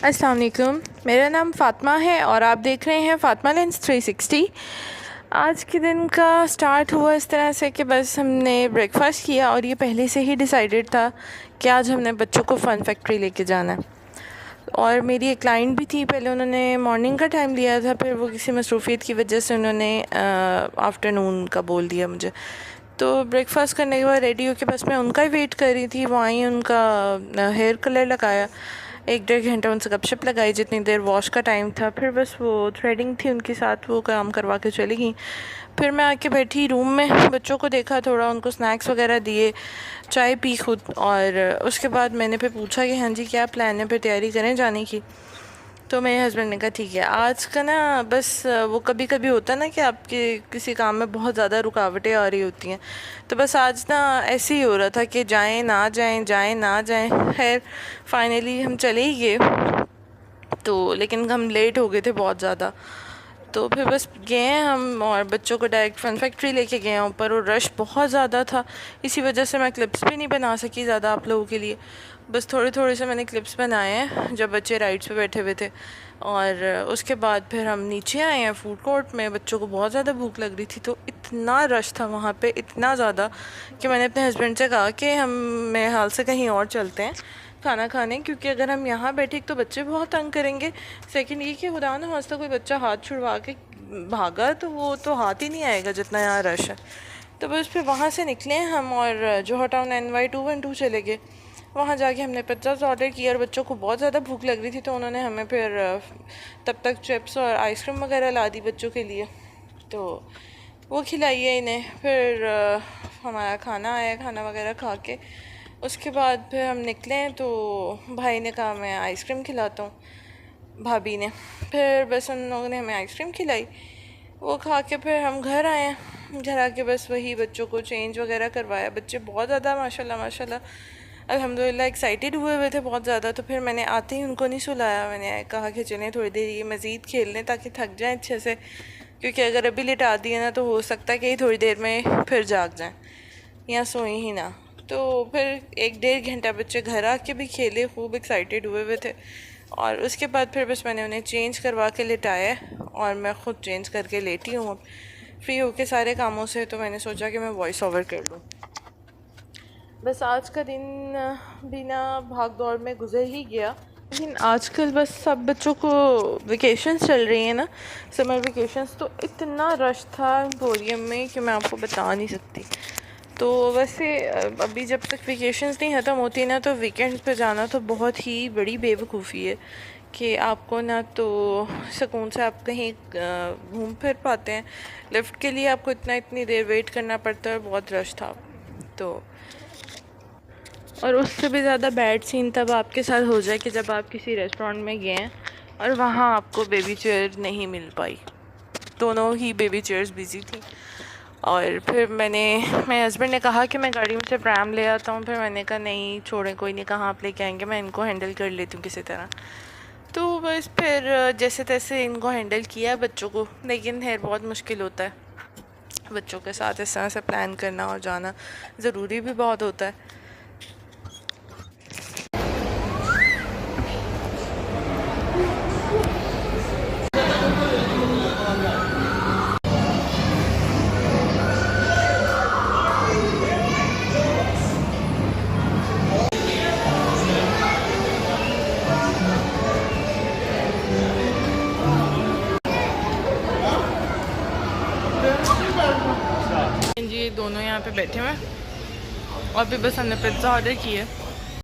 अस्सलाम वालेकुम। मेरा नाम फ़ातिमा है और आप देख रहे हैं फ़ातिमा लेंस 360। आज के दिन का स्टार्ट हुआ इस तरह से कि बस हमने ब्रेकफास्ट किया और ये पहले से ही डिसाइडेड था कि आज हमने बच्चों को फ़न फैक्ट्री लेके जाना है। और मेरी एक क्लाइंट भी थी, पहले उन्होंने मॉर्निंग का टाइम लिया था, फिर वो किसी मसरूफ़ियत की वजह से उन्होंने आफ्टरनून का बोल दिया मुझे। तो ब्रेकफास्ट करने के बाद रेडी होकर बस मैं उनका ही वेट कर रही थी। वो आई, उनका हेयर कलर लगाया, 1-1.5 घंटा उनसे गपशप लगाई जितनी देर वॉश का टाइम था। फिर बस वो थ्रेडिंग थी उनके साथ, वो काम करवा के चली गई। फिर मैं आके बैठी रूम में, बच्चों को देखा, थोड़ा उनको स्नैक्स वगैरह दिए, चाय पी खुद। और उसके बाद मैंने फिर पूछा कि हाँ जी क्या प्लान है, फिर तैयारी करें जाने की। तो मेरे हस्बैंड ने कहा ठीक है। आज का ना बस वो कभी कभी होता है ना कि आपके किसी काम में बहुत ज़्यादा रुकावटें आ रही होती हैं, तो बस आज ना ऐसे ही हो रहा था कि जाएं ना जाएं, जाएं ना जाएं। खैर फाइनली हम चले ही गए, तो लेकिन हम लेट हो गए थे बहुत ज़्यादा। तो फिर बस गए हम और बच्चों को डायरेक्ट फन फैक्ट्री लेके गए हैं ऊपर, और रश बहुत ज़्यादा था, इसी वजह से मैं क्लिप्स भी नहीं बना सकी ज़्यादा आप लोगों के लिए। बस थोड़े थोड़े से मैंने क्लिप्स बनाए हैं जब बच्चे राइड्स पे बैठे हुए थे। और उसके बाद फिर हम नीचे आए हैं फूड कोर्ट में। बच्चों को बहुत ज़्यादा भूख लग रही थी, तो इतना रश था वहाँ पे, इतना ज़्यादा कि मैंने अपने हस्बैंड से कहा कि हम मेरे हाल से कहीं और चलते हैं खाना खाने, क्योंकि अगर हम यहाँ बैठे तो बच्चे बहुत तंग करेंगे। सेकंड ये कि खुदा न खास्ता कोई बच्चा हाथ छुड़वा के भागा तो वो तो हाथ ही नहीं आएगा जितना यहाँ रश है। तो बस फिर वहाँ से निकले हम और जोहर टाउन NY 212 चले गए। वहाँ जाके हमने पिज़्ज़ा ऑर्डर किया और बच्चों को बहुत ज़्यादा भूख लग रही थी, तो उन्होंने हमें फिर तब तक चिप्स और आइसक्रीम वगैरह ला दी बच्चों के लिए, तो वो खिलाई है इन्हें। फिर हमारा खाना आया, खाना वगैरह खा के उसके बाद फिर हम निकले, तो भाई ने कहा मैं आइसक्रीम खिलाता हूँ, भाभी ने। फिर बस उन लोगों ने हमें आइसक्रीम खिलाई, वो खा के फिर हम घर आए। घर आके बस वही बच्चों को चेंज वगैरह करवाया। बच्चे बहुत ज़्यादा माशाल्लाह माशाल्लाह अल्हम्दुलिल्लाह एक्साइटेड हुए थे बहुत ज़्यादा। तो फिर मैंने आते ही उनको नहीं सुलाया, मैंने कहा कि चलें थोड़ी देर ये मज़ीद खेल लें ताकि थक जाएं अच्छे से, क्योंकि अगर अभी लिटा दिए ना तो हो सकता है कि थोड़ी देर में फिर जाग जाएं या सोए ही ना। तो फिर 1-1.5 घंटा बच्चे घर आके भी खेले, खूब एक्साइटेड हुए थे। और उसके बाद फिर बस मैंने उन्हें चेंज करवा के लेटाया और मैं ख़ुद चेंज करके लेटी हूँ फ्री होके सारे कामों से। तो मैंने सोचा कि मैं वॉइस ओवर कर लूँ। बस आज का दिन बिना भाग दौड़ में गुजर ही गया। लेकिन आजकल बस सब बच्चों को वेकेशंस चल रही हैं ना, समर वेकेशंस, तो इतना रश था एम्पोरियम में कि मैं आपको बता नहीं सकती। तो वैसे अभी जब तक वेकेशंस नहीं ख़त्म होती ना, तो वीकेंड्स पे जाना तो बहुत ही बड़ी बेवकूफ़ी है कि आपको ना तो सुकून से आप कहीं घूम फिर पाते हैं। लिफ्ट के लिए आपको इतनी देर वेट करना पड़ता है और बहुत रश था। तो और उससे भी ज़्यादा बैड सीन तब आपके साथ हो जाए कि जब आप किसी रेस्टोरेंट में गए और वहाँ आपको बेबी चेयर नहीं मिल पाई, दोनों ही बेबी चेयर्स बिज़ी थी। और फिर मेरे हस्बैंड ने कहा कि मैं गाड़ी में से प्रैम ले आता हूँ। फिर मैंने कहा नहीं छोड़ें, कोई नहीं, कहाँ आप लेके आएंगे, मैं इनको हैंडल कर लेती हूँ किसी तरह। तो बस फिर जैसे तैसे इनको हैंडल किया बच्चों को। लेकिन खैर बहुत मुश्किल होता है बच्चों के साथ इस तरह से प्लान करना, और जाना ज़रूरी भी बहुत होता है। जी दोनों यहाँ पे बैठे हुए हैं और भी बस हमने पिज़्ज़ा ऑर्डर किया है।